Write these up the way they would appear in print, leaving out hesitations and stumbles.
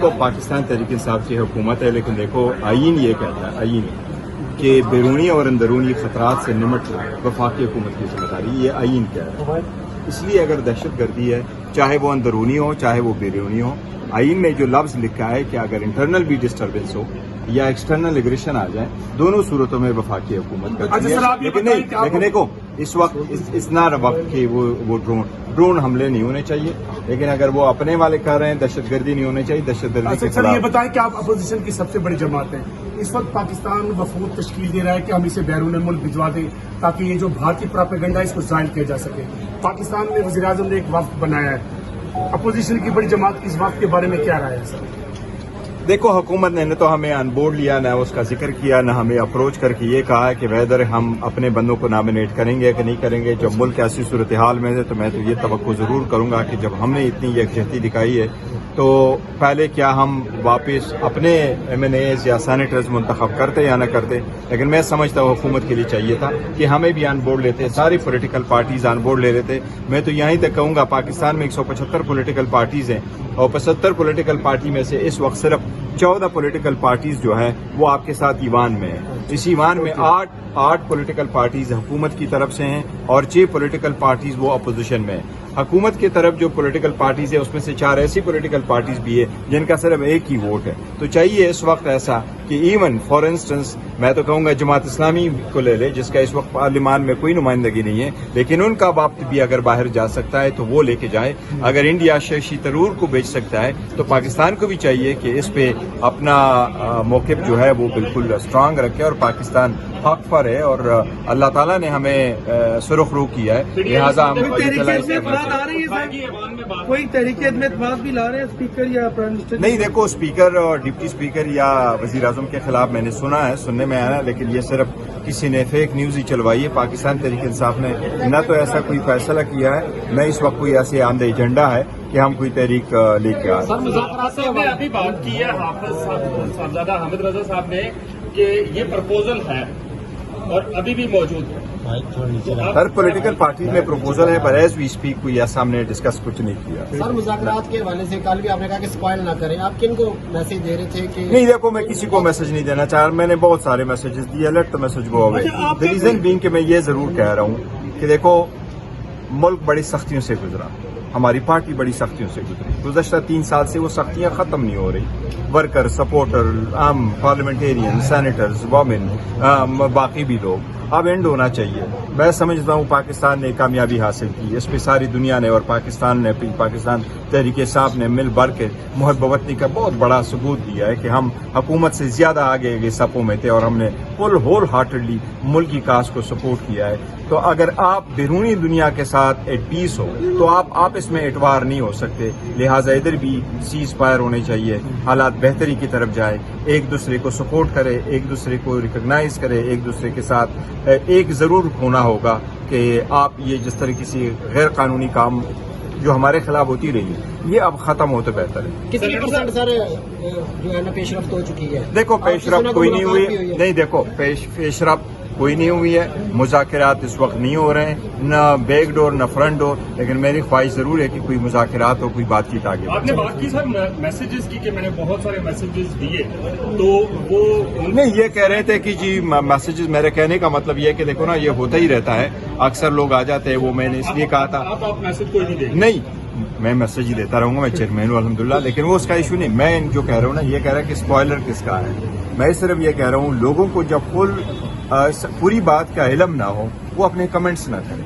تو پاکستان تحریک انصاف کی حکومت ہے، لیکن دیکھو آئین یہ کہتا ہے آئین کہ بیرونی اور اندرونی خطرات سے نمٹنا وفاقی حکومت کی ذمہ داری، یہ آئین کہہ رہا ہے۔ اس لیے اگر دہشت گردی ہے، چاہے وہ اندرونی ہو چاہے وہ بیرونی ہو، آئین میں جو لفظ لکھا ہے کہ اگر انٹرنل بھی ڈسٹربنس ہو یا ایکسٹرنل ایگریشن آ جائے، دونوں صورتوں میں وفاقی حکومت کرتی ہے۔ لیکن دیکھو اس وقت اس نہ وقت کہ وہ ڈرون حملے نہیں ہونے چاہیے، لیکن اگر وہ اپنے والے کر رہے ہیں دہشت گردی نہیں ہونے چاہیے، دہشت گردی کے خلاف۔ یہ بتائیں کہ آپ اپوزیشن کی سب سے بڑی جماعت ہیں، اس وقت پاکستان وفود تشکیل دے رہا ہے کہ ہم اسے بیرون ملک بھجوا دیں تاکہ یہ جو بھارتی پراپیگنڈا ہے اس کو ظاہر کیا جا سکے۔ پاکستان میں وزیر اعظم نے ایک وفد بنایا ہے، اپوزیشن کی بڑی جماعت کی اس وفد کے بارے میں کیا رائے ہے سر؟ دیکھو حکومت نے نہ تو ہمیں آن بورڈ لیا، نہ اس کا ذکر کیا، نہ ہمیں اپروچ کر کے یہ کہا کہ ویدر ہم اپنے بندوں کو نامینیٹ کریں گے کہ نہیں کریں گے۔ جب ملک ایسی صورتحال میں ہے تو میں تو یہ توقع ضرور کروں گا کہ جب ہم نے اتنی یکجہتی دکھائی ہے تو پہلے کیا ہم واپس اپنے ایم این ایز یا سینیٹرز منتخب کرتے یا نہ کرتے، لیکن میں سمجھتا ہوں حکومت کے لیے چاہیے تھا کہ ہمیں بھی آن بورڈ لیتے، ساری پولیٹیکل پارٹیز آن بورڈ لے لیتے۔ میں تو یہیں تک کہوں گا پاکستان میں 175 پولیٹیکل پارٹیز ہیں اور 75 پولیٹیکل پارٹی میں سے اس وقت صرف 14 پولیٹیکل پارٹیز جو ہیں وہ آپ کے ساتھ ایوان میں ہیں۔ اس ایوان میں 8 پولیٹیکل پارٹیز حکومت کی طرف سے ہیں اور 6 پولیٹیکل پارٹیز وہ اپوزیشن میں ہیں۔ حکومت کی طرف جو پولیٹیکل پارٹیز ہیں اس میں سے 4 ایسی پولیٹیکل پارٹیز بھی ہے جن کا صرف ایک ہی ووٹ ہے۔ تو چاہیے اس وقت ایسا کہ ایون فار انسٹنس میں تو کہوں گا جماعت اسلامی کو لے لے جس کا اس وقت پارلیمان میں کوئی نمائندگی نہیں ہے، لیکن ان کا وفد بھی اگر باہر جا سکتا ہے تو وہ لے کے جائے۔ اگر انڈیا ششی ترور کو بھیج سکتا ہے تو پاکستان کو بھی چاہیے کہ اس پہ اپنا موقف جو ہے وہ بالکل اسٹرانگ رکھے، اور پاکستان حق پر ہے اور اللہ تعالیٰ نے ہمیں سرخ رو کیا ہے، لہٰذا ہم کوئی تحریک عدمت بات بھی لا رہے ہیں اسپیکر یا پرائم منسٹر؟ نہیں، دیکھو اسپیکر اور ڈپٹی اسپیکر یا وزیر اعظم کے خلاف میں نے سنا ہے، سننے میں آیا، لیکن یہ صرف کسی نے فیک نیوز ہی چلوائی ہے۔ پاکستان تحریک انصاف نے نہ تو ایسا کوئی فیصلہ کیا ہے، نہ اس وقت کوئی ایسے آمدہ ایجنڈا ہے کہ ہم کوئی تحریک لے کے آئے۔ سر مذاکرات نے ابھی بات کی ہے حافظ صاحبزادہ حامد رضا صاحب نے کہ یہ پرپوزل ہے اور ابھی بھی موجود ہے۔ ہر پولیٹیکل پارٹی میں پروپوزل ہے، پر ایز وی اسپیک کوئی ایسا ہم نے ڈسکس کچھ نہیں کیا۔ سر مذاکرات کے حوالے سے کل بھی آپ نے کہا کہ اسپائل نہ کریں، آپ کن کو میسج دے رہے تھے کہ؟ نہیں دیکھو میں کسی کو میسج نہیں دینا چاہ رہا، میں نے بہت سارے میسجز دیے، let the message go away. The reason being کہ میں یہ ضرور کہہ رہا ہوں کہ دیکھو ملک بڑی سختیوں سے گزرا، ہماری پارٹی بڑی سختیوں سے گزری، گزشتہ 3 سال سے وہ سختیاں ختم نہیں ہو رہی۔ ورکر، سپورٹر، عام پارلیمنٹیرین، سینیٹرز، وومن، باقی بھی لوگ، اب اینڈ ہونا چاہیے۔ میں سمجھتا ہوں پاکستان نے کامیابی حاصل کی، اس پہ ساری دنیا نے اور پاکستان تحریک انصاف نے مل بھر کے محب وطنی کا بہت بڑا ثبوت دیا ہے کہ ہم حکومت سے زیادہ آگے صفوں میں تھے اور ہم نے ہول ہارٹڈلی ملکی کاز کو سپورٹ کیا ہے۔ تو اگر آپ بیرونی دنیا کے ساتھ ایٹ پیس ہو تو آپ اس میں اٹوار نہیں ہو سکتے، لہٰذا ادھر بھی سیز فائر ہونے چاہیے، حالات بہتری کی طرف جائے، ایک دوسرے کو سپورٹ کرے، ایک دوسرے کو ریکگنائز کرے، ایک دوسرے کے ساتھ ایک ضرور ہونا ہوگا کہ آپ یہ جس طرح کسی غیر قانونی کام جو ہمارے خلاف ہوتی رہی یہ اب ختم ہو تو بہتر ہے۔ کتنی پرسنٹ سر جو ہے نا پیش رفت ہو چکی ہے؟ دیکھو پیش رفت کوئی نہیں ہوئی، نہیں دیکھو پیش رفت کوئی نہیں ہوئی ہے، مذاکرات اس وقت نہیں ہو رہے ہیں، نہ بیک ڈور نہ فرنٹ ڈور، لیکن میری خواہش ضرور ہے کہ کوئی مذاکرات ہو، کوئی بات چیت آگے۔ آپ نے بات کی سر میسیجز کی کہ میں نے بہت سارے میسیجز دیے، تو وہ نہیں یہ کہہ رہے تھے کہ جی میسیجز، میرے کہنے کا مطلب یہ ہے کہ دیکھو نا یہ ہوتا ہی رہتا ہے، اکثر لوگ آ جاتے ہیں، وہ میں نے اس لیے کہا تھا آپ میسج کوئی نہیں دیں؟ نہیں میں میسج ہی دیتا رہوں گا، میں چیئرمین ہوں الحمدللہ، لیکن وہ اس کا ایشو نہیں۔ میں جو کہہ رہا ہوں نا یہ کہہ رہا کہ اسپوائلر کس کا ہے، میں صرف یہ کہہ رہا ہوں لوگوں کو جب پوری بات کا علم نہ ہو وہ اپنے کمنٹس نہ کریں۔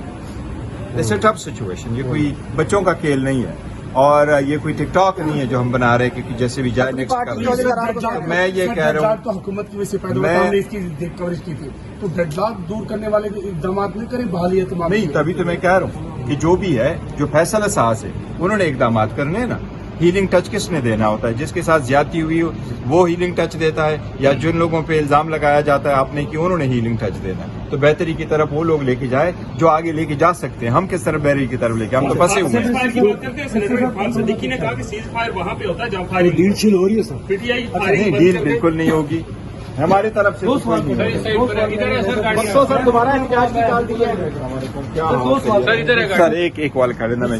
اٹس اے ٹف سچویشن، یہ کوئی بچوں کا کھیل نہیں ہے اور یہ کوئی ٹک ٹاک نہیں ہے جو ہم بنا رہے کہ جیسے بھی جائے نیکسٹ کر۔ میں یہ کہہ رہا ہوں تو حکومت کی وجہ سے پیدا ہوتا، ہم نے اس کی کوریج کی تھی، تو ڈیڈ لاک دور کرنے والے اقدامات نہیں کریں، بحالی اعتماد نہیں، تبھی تو میں کہہ رہا ہوں کہ جو بھی ہے جو فیصلہ ساز ہے انہوں نے اقدامات کرنے ہیں نا۔ ہیلنگ ٹچ کس نے دینا ہوتا ہے؟ جس کے ساتھ زیادتی ہوئی ہو وہ ہیلنگ ٹچ دیتا ہے، یا جن لوگوں پہ الزام لگایا جاتا ہے آپ نے کہ انہوں نے ہیلنگ ٹچ دینا ہے۔ تو بہتری کی طرف وہ لوگ لے کے جائے جو آگے لے کے جا سکتے ہیں، ہم کس طرح بہتری کی طرف لے کے، ہم تو پھنسے ہوئے ہیں۔ سینیٹر عرفان صدیقی نے کہا کہ سیز فائر وہاں پہ ہوتا ہے جہاں فائرنگ ڈیل شیل ہو رہی ہے سر۔ پی ٹی آئی نہیں ڈیل بالکل نہیں ہوگی ہماری طرف سے، کوئی نہیں ہوگی۔ سر دوبارہ احتجاج نکال دیا ہے۔ سر ایک وال کھڑے نا میں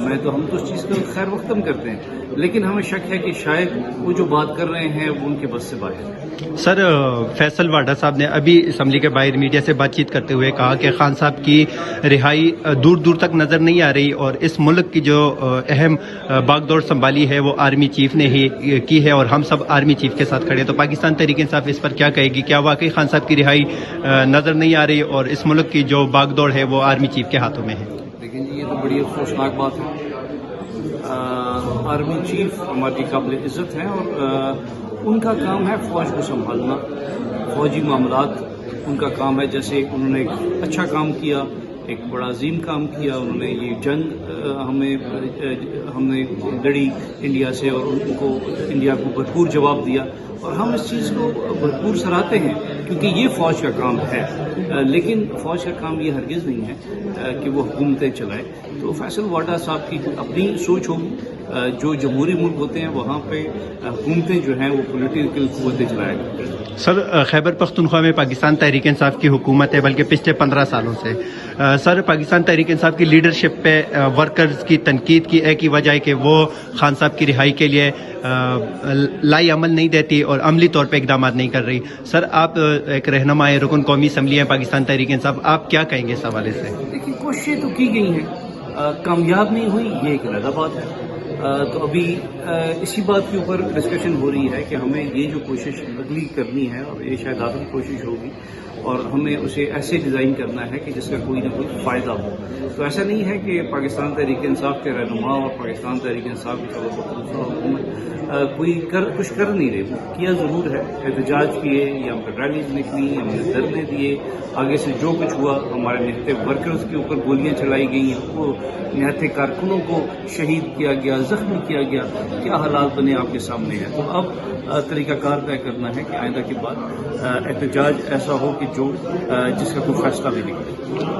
میں تو ہم تو اس چیز کو خیر وقتم کرتے ہیں، لیکن ہمیں شک ہے کہ شاید وہ جو بات کر رہے ہیں وہ ان کے بس سے باہر ہے۔ سر فیصل واڈا صاحب نے ابھی اسمبلی کے باہر میڈیا سے بات چیت کرتے ہوئے کہا کہ خان صاحب کی رہائی دور دور تک نظر نہیں آ رہی اور اس ملک کی جو اہم باغ دوڑ سنبھالی ہے وہ آرمی چیف نے ہی کی ہے اور ہم سب آرمی چیف کے ساتھ کھڑے ہیں۔ تو پاکستان تحریک انصاف اس پر کیا کہے گی؟ کیا واقعی خان صاحب کی رہائی نظر نہیں آ رہی اور اس ملک کی جو باغ دوڑ ہے وہ آرمی چیف کے ہاتھوں میں ہے؟ لیکن یہ تو بڑی افسوسناک بات ہے۔ آرمی چیف ہماری قابل عزت ہیں اور ان کا کام ہے فوج کو سنبھالنا، فوجی معاملات ان کا کام ہے۔ جیسے انہوں نے ایک اچھا کام کیا، ایک بڑا عظیم کام کیا، انہوں نے یہ جنگ ہم نے لڑی انڈیا سے اور ان کو انڈیا کو بھرپور جواب دیا اور ہم اس چیز کو بھرپور سراہتے ہیں کیونکہ یہ فوج کا کام ہے۔ لیکن فوج کا کام یہ ہرگز نہیں ہے کہ وہ حکومتیں چلائے۔ تو فیصل واڈا صاحب کی اپنی سوچ ہوگی، جو جمہوری ملک ہوتے ہیں وہاں پہ حکومتیں جو ہیں وہ پولیٹیکل قوتیں چلایا کرتے ہیں۔ سر خیبر پختونخوا میں پاکستان تحریک انصاف کی حکومت ہے بلکہ پچھلے 15 سالوں سے۔ سر پاکستان تحریک انصاف کی لیڈرشپ پہ ورکرز کی تنقید کی ایک ہی وجہ ہے کہ وہ خان صاحب کی رہائی کے لیے لائی عمل نہیں دیتی اور عملی طور پہ اقدامات نہیں کر رہی۔ سر آپ ایک رہنما ہیں، رکن قومی اسمبلی ہیں پاکستان تحریک انصاف، آپ کیا کہیں گے اس حوالے سے؟ دیکھیے کوششیں تو کی گئی ہیں، کامیاب نہیں ہوئی یہ ایک علیحدہ بات ہے۔ تو ابھی اسی بات کے اوپر ڈسکشن ہو رہی ہے کہ ہمیں یہ جو کوشش اگلی کرنی ہے اور یہ شاید آخری کوشش ہوگی اور ہمیں اسے ایسے ڈیزائن کرنا ہے کہ جس کا کوئی نہ کوئی فائدہ ہو۔ تو ایسا نہیں ہے کہ پاکستان تحریک انصاف کے رہنما اور پاکستان تحریک انصاف کی حکومت کوئی کچھ کر نہیں رہے، وہ کیا ضرور ہے، احتجاج کیے یا ہم پر ریلیز نکلی، ہم نے دھرنے دیے، آگے سے جو کچھ ہوا ہمارے نہتے ورکرز کے اوپر گولیاں چلائی گئی، وہ نہتے کارکنوں کو شہید کیا گیا، زخمی کیا گیا، کیا حالات بنے آپ کے سامنے ہیں۔ تو اب طریقہ کار طے کرنا ہے کہ آئندہ کے بعد احتجاج ایسا ہو کہ جو جس کا کوئی فیصلہ بھی نکلے۔